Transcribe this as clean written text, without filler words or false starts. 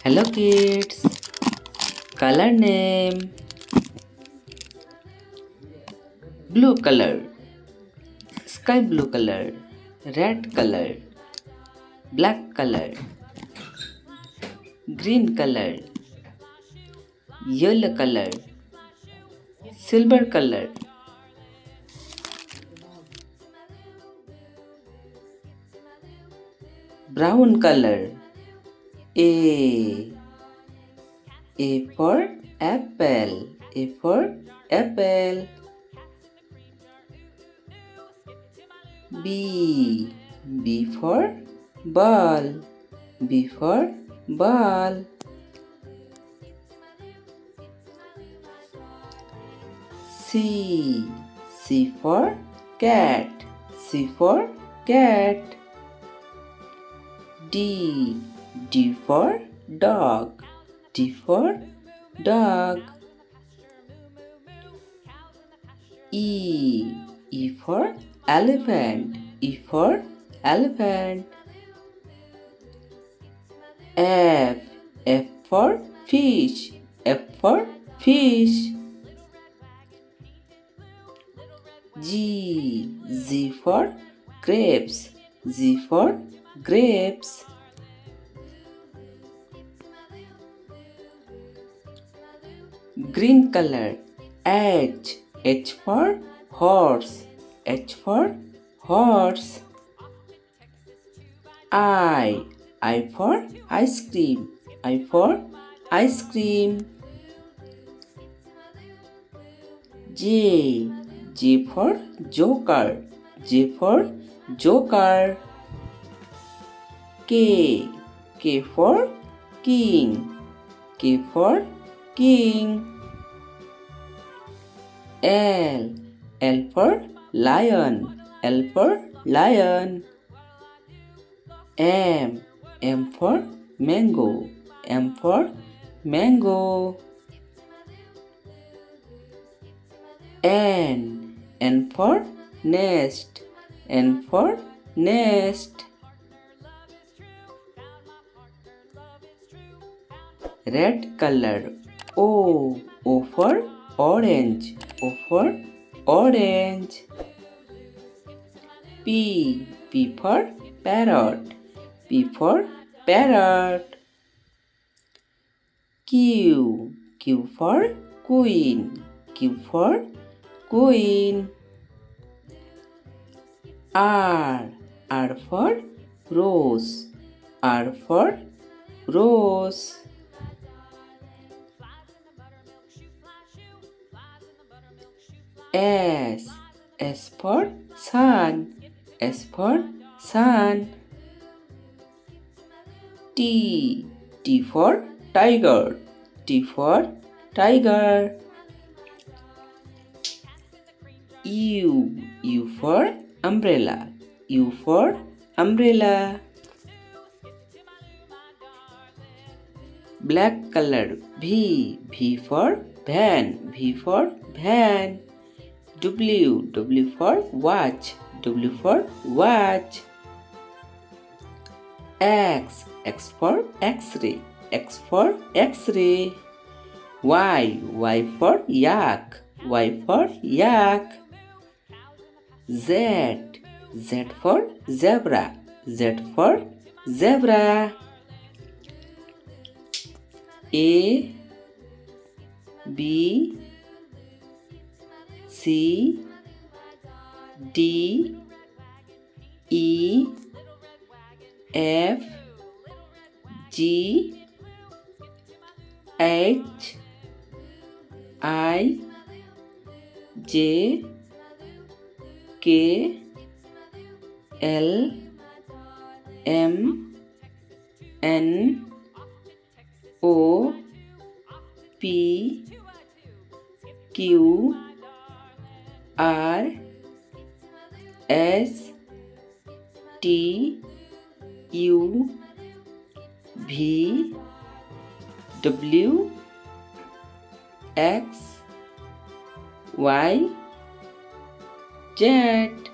Hello kids. Color name. Blue color, sky blue color, red color, black color, green color, yellow color, silver color. Brown color. A for apple. A for apple. B for ball. B for ball. C for cat. C for cat. D for dog. D for dog. E for elephant. E for elephant. F for fish. F for fish. G for grapes. G for grapes. Green color. H for horse. H for horse. I for ice cream. I for ice cream. J for joker. J for joker. K for king. K for king. L for lion. L for lion. M for mango. M for mango. N for nest. N for nest. Red color. O for orange. O for orange. P for parrot. P for parrot. Q for queen. Q for queen. R for rose. R for rose. S for sun. S for sun. T for tiger. T for tiger. U for umbrella. U for umbrella. Black color. V for van. V for van. W for watch. W for watch. X for x-ray. X for x-ray. Y for yak. Y for yak. Z for zebra. Z for zebra. A B C D E F G H I J K L M N O P Q R S T U V W X Y Z.